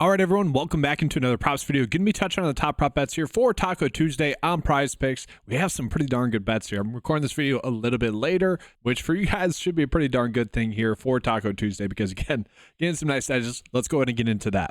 All right, everyone, welcome back into another props video. Going to be touching on the top prop bets here for Taco Tuesday on Prize Picks. We have some pretty darn good bets here. I'm recording this video a little bit later, which for you guys should be a pretty darn good thing here for Taco Tuesday because, again, getting some nice edges. Let's go ahead and get into that.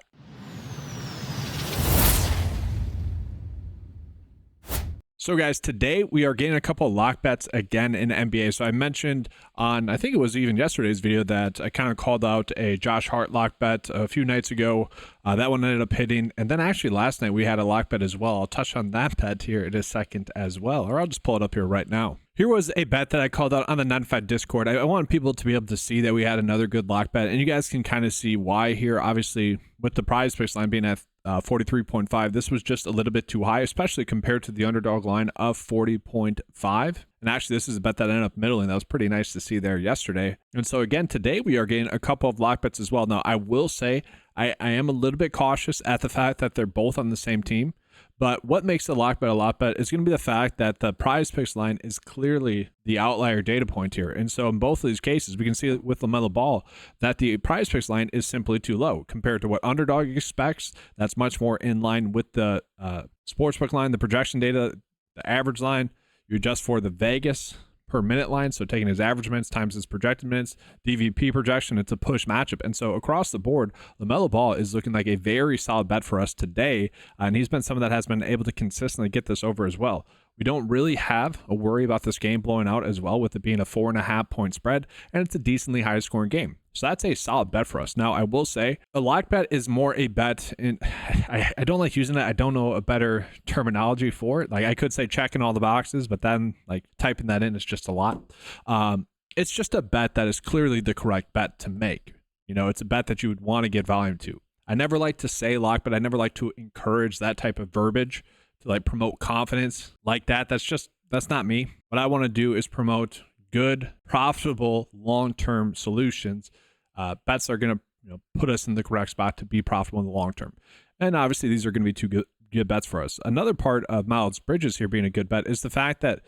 So guys, today we are getting a couple of lock bets again in NBA. So I mentioned on, I think it was even yesterday's video, that I kind of called out a Josh Hart lock bet a few nights ago. That one ended up hitting. And then actually last night we had a lock bet as well. I'll touch on that bet here in a second as well, or I'll just pull it up here right now. Here was a bet that I called out on the 95 Discord. I want people to be able to see that we had another good lock bet, and you guys can kind of see why here. Obviously, with the prize picks line being at 43.5, this was just a little bit too high, especially compared to the underdog line of 40.5. And actually, this is a bet that ended up middling. That was pretty nice to see there yesterday. And so again, today we are getting a couple of lock bets as well. Now, I will say I am a little bit cautious at the fact that they're both on the same team. But what makes the lock bet a lock bet is going to be the fact that the prize picks line is clearly the outlier data point here. And so in both of these cases, we can see with LaMelo Ball that the prize picks line is simply too low compared to what underdog expects. That's much more in line with the sportsbook line, the projection data, the average line. You adjust for the Vegas per minute line, so taking his average minutes times his projected minutes, DVP projection, it's a push matchup. And so across the board, LaMelo Ball is looking like a very solid bet for us today, and he's been someone that has been able to consistently get this over as well. We don't really have a worry about this game blowing out as well, with it being a 4.5 point spread, and it's a decently high scoring game. So that's a solid bet for us. Now, I will say a lock bet is more a bet, and I don't like using it. I don't know a better terminology for it. Like, I could say checking all the boxes, but then like typing that in is just a lot. It's just a bet that is clearly the correct bet to make. You know, it's a bet that you would want to get volume to. I never like to say lock, but I never like to encourage that type of verbiage to like promote confidence like that. That's not me. What I want to do is promote good, profitable, long-term solutions. Bets that are going to put us in the correct spot to be profitable in the long term. And obviously, these are going to be two good bets for us. Another part of Miles Bridges here being a good bet is the fact that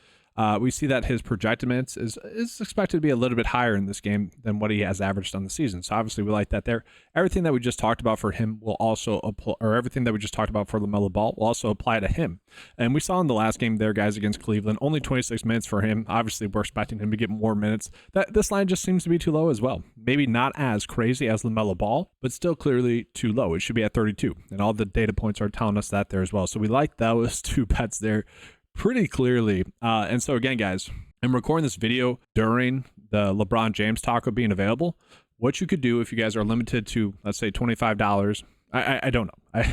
we see that his projected minutes is expected to be a little bit higher in this game than what he has averaged on the season. So obviously we like that there. Everything that we just talked about for him will also apply, or everything that we just talked about for LaMelo Ball will also apply to him. And we saw in the last game there, guys, against Cleveland, only 26 minutes for him. Obviously, we're expecting him to get more minutes. This line just seems to be too low as well. Maybe not as crazy as LaMelo Ball, but still clearly too low. It should be at 32. And all the data points are telling us that there as well. So we like those two bets there pretty clearly. And so again, guys, I'm recording this video during the LeBron James taco being available. What you could do if you guys are limited to, let's say, $25. I don't know.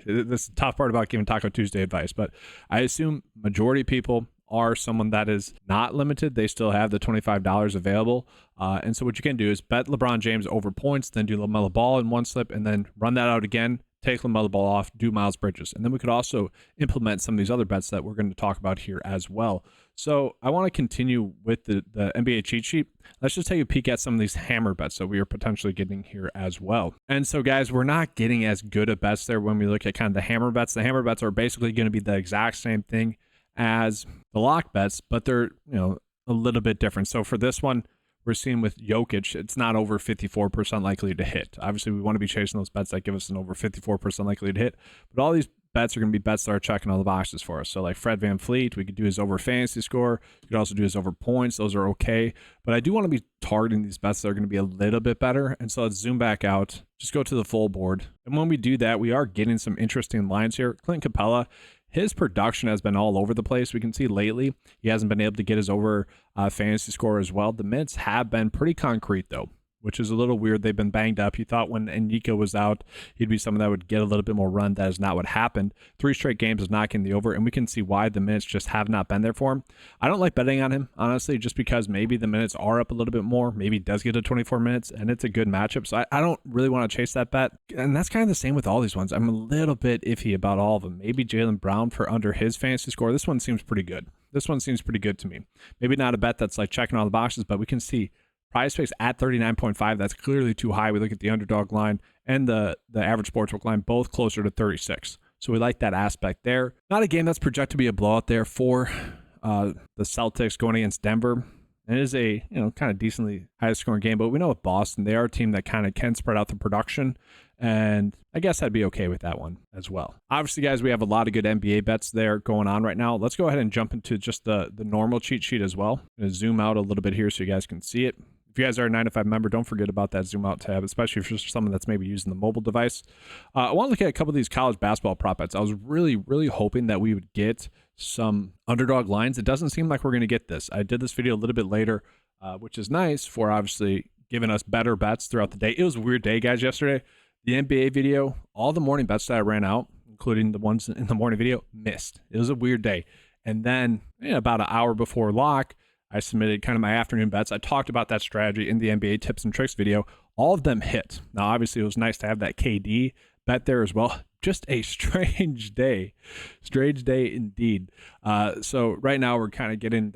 This is the tough part about giving Taco Tuesday advice, but I assume majority of people are someone that is not limited. They still have the $25 available. And so what you can do is bet LeBron James over points, then do LaMelo Ball in one slip, and then run that out again. Take LaMelo Ball off, do Miles Bridges. And then we could also implement some of these other bets that we're going to talk about here as well. So I want to continue with the NBA cheat sheet. Let's just take a peek at some of these hammer bets that we are potentially getting here as well. And so, guys, we're not getting as good of bets there when we look at kind of the hammer bets. The hammer bets are basically going to be the exact same thing as the lock bets, but they're, a little bit different. So for this one, we're seeing with Jokic, it's not over 54% likely to hit. Obviously, we want to be chasing those bets that give us an over 54% likely to hit. But all these bets are going to be bets that are checking all the boxes for us. So like Fred VanVleet, we could do his over fantasy score. You could also do his over points. Those are okay. But I do want to be targeting these bets that are going to be a little bit better. And so let's zoom back out. Just go to the full board. And when we do that, we are getting some interesting lines here. Clint Capella, his production has been all over the place. We can see lately he hasn't been able to get his over fantasy score as well. The minutes have been pretty concrete, though, which is a little weird. They've been banged up. You thought when Enika was out, he'd be someone that would get a little bit more run. That is not what happened. 3 straight games of not getting the over, and we can see why the minutes just have not been there for him. I don't like betting on him, honestly, just because maybe the minutes are up a little bit more. Maybe he does get to 24 minutes, and it's a good matchup. So I don't really want to chase that bet. And that's kind of the same with all these ones. I'm a little bit iffy about all of them. Maybe Jaylen Brown for under his fantasy score. This one seems pretty good. This one seems pretty good to me. Maybe not a bet that's like checking all the boxes, but we can see prize picks at 39.5. That's clearly too high. We look at the underdog line and the average sportsbook line, both closer to 36. So we like that aspect there. Not a game that's projected to be a blowout there for the Celtics going against Denver. And it is a, kind of decently high scoring game, but we know with Boston, they are a team that kind of can spread out the production. And I guess I'd be okay with that one as well. Obviously, guys, we have a lot of good NBA bets there going on right now. Let's go ahead and jump into just the normal cheat sheet as well. I'm going to zoom out a little bit here so you guys can see it. If you guys are a 9 to 5 member, don't forget about that zoom out tab, especially if you're someone that's maybe using the mobile device. I want to look at a couple of these college basketball prop bets. I was really, really hoping that we would get some underdog lines. It doesn't seem like we're going to get this. I did this video a little bit later, which is nice for obviously giving us better bets throughout the day. It was a weird day, guys, yesterday. The NBA video, all the morning bets that I ran out, including the ones in the morning video, missed. It was a weird day. And then about an hour before lock, I submitted kind of my afternoon bets. I talked about that strategy in the NBA tips and tricks video. All of them hit. Now, obviously, it was nice to have that KD bet there as well. Just a strange day. Strange day indeed. So right now we're kind of getting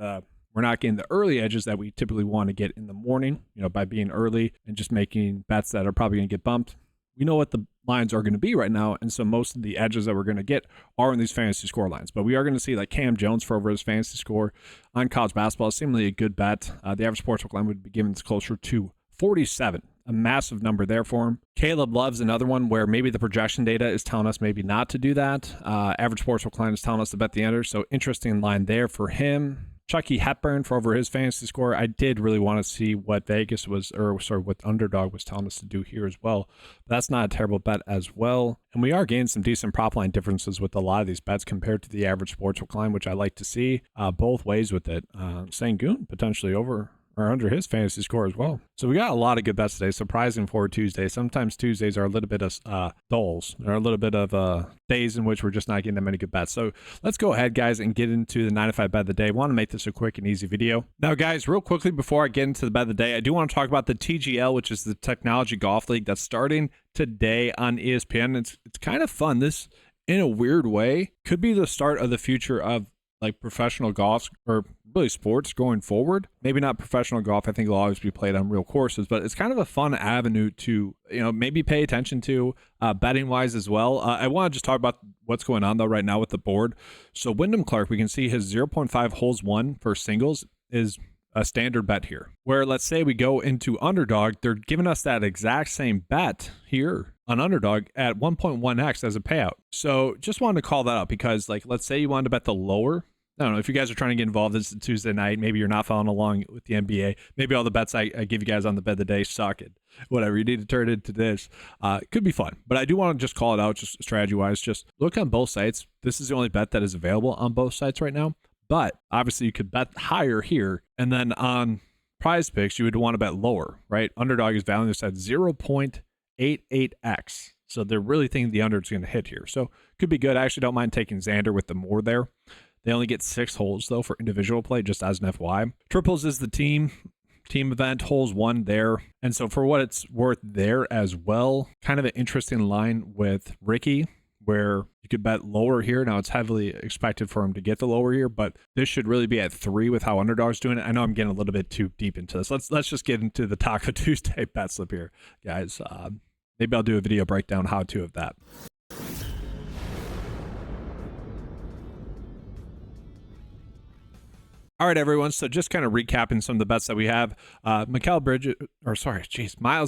we're not getting the early edges that we typically want to get in the morning, by being early and just making bets that are probably going to get bumped. We know what the lines are going to be right now, and so most of the edges that we're going to get are in these fantasy score lines. But we are going to see like Cam Jones for over his fantasy score on college basketball. Seemingly a good bet. The average sportsbook line would be given closer to 47, a massive number there for him. Caleb Love's another one where maybe the projection data is telling us maybe not to do that. Average sportsbook line is telling us to bet the under, so interesting line there for him. Chucky Hepburn for over his fantasy score. I did really want to see what what Underdog was telling us to do here as well. But that's not a terrible bet as well. And we are gaining some decent prop line differences with a lot of these bets compared to the average sportsbook line, which I like to see both ways with it. Sangoon potentially over or under his fantasy score as well. So we got a lot of good bets today. Surprising for Tuesday. Sometimes Tuesdays are a little bit of dulls. There are a little bit of days in which we're just not getting that many good bets. So let's go ahead, guys, and get into the 9 to 5 bet of the day. I want to make this a quick and easy video. Now, guys, real quickly before I get into the bet of the day, I do want to talk about the TGL, which is the Technology Golf League that's starting today on ESPN. It's kind of fun. This, in a weird way, could be the start of the future of like professional golf or really sports going forward. Maybe not professional golf. I think it'll always be played on real courses, but it's kind of a fun avenue to, maybe pay attention to betting wise as well. I want to just talk about what's going on though right now with the board. So Wyndham Clark, we can see his 0.5 holes won for singles is a standard bet here, where let's say we go into Underdog, they're giving us that exact same bet here on Underdog at 1.1x as a payout. So just wanted to call that out because let's say you wanted to bet the lower. I don't know if you guys are trying to get involved. This is Tuesday night. Maybe you're not following along with the NBA. Maybe all the bets I give you guys on the bet of the day suck it. Whatever, you need to turn it into this. It could be fun, but I do want to just call it out just strategy wise. Just look on both sites. This is the only bet that is available on both sites right now. But obviously you could bet higher here. And then on PrizePicks, you would want to bet lower, right? Underdog is valuing this at 0.88x. So they're really thinking the under is going to hit here. So could be good. I actually don't mind taking Xander with the more there. They only get 6 holes though for individual play, just as an FYI. Triples is the team event, holes 1 there. And so for what it's worth there as well, kind of an interesting line with Ricky, where you could bet lower here. Now it's heavily expected for him to get the lower here, but this should really be at 3 with how Underdog's doing it. I know I'm getting a little bit too deep into this. Let's just get into the Taco Tuesday bet slip here, guys. Maybe I'll do a video breakdown how to of that. All right, everyone. So just kind of recapping some of the bets that we have. Miles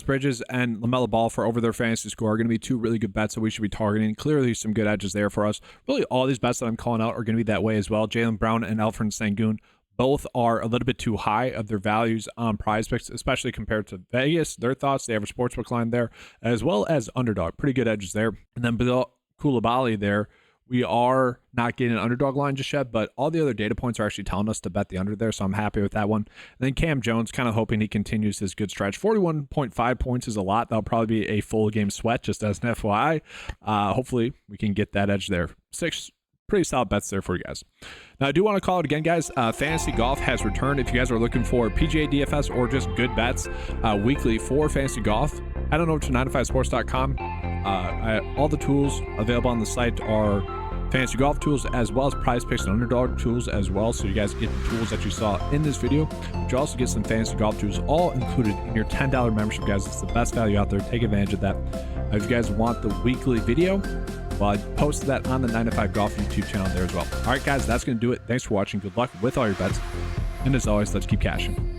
Bridges and LaMelo Ball for over their fantasy score are going to be 2 really good bets that we should be targeting. Clearly some good edges there for us. Really all these bets that I'm calling out are going to be that way as well. Jaylen Brown and Alfred Sengun both are a little bit too high of their values on PrizePicks, especially compared to Vegas. Their thoughts, they have a sportsbook line there, as well as Underdog. Pretty good edges there. And then Bilal Coulibaly there, we are not getting an Underdog line just yet, but all the other data points are actually telling us to bet the under there, so I'm happy with that one. And then Cam Jones, kind of hoping he continues his good stretch. 41.5 points is a lot. That'll probably be a full game sweat, just as an FYI. Hopefully, we can get that edge there. 6 pretty solid bets there for you guys. Now, I do want to call it again, guys. Fantasy Golf has returned. If you guys are looking for PGA DFS or just good bets weekly for Fantasy Golf, head on over to 9to5sports.com. All the tools available on the site are fantasy golf tools as well as PrizePicks and Underdog tools as well. So you guys get the tools that you saw in this video, but you also get some fantasy golf tools all included in your $10 membership, guys. It's the best value out there. Take advantage of that. If you guys want the weekly video, well, I posted that on the 9 to 5 Golf YouTube channel there as well. All right, guys, that's going to do it. Thanks for watching. Good luck with all your bets. And as always, let's keep cashing.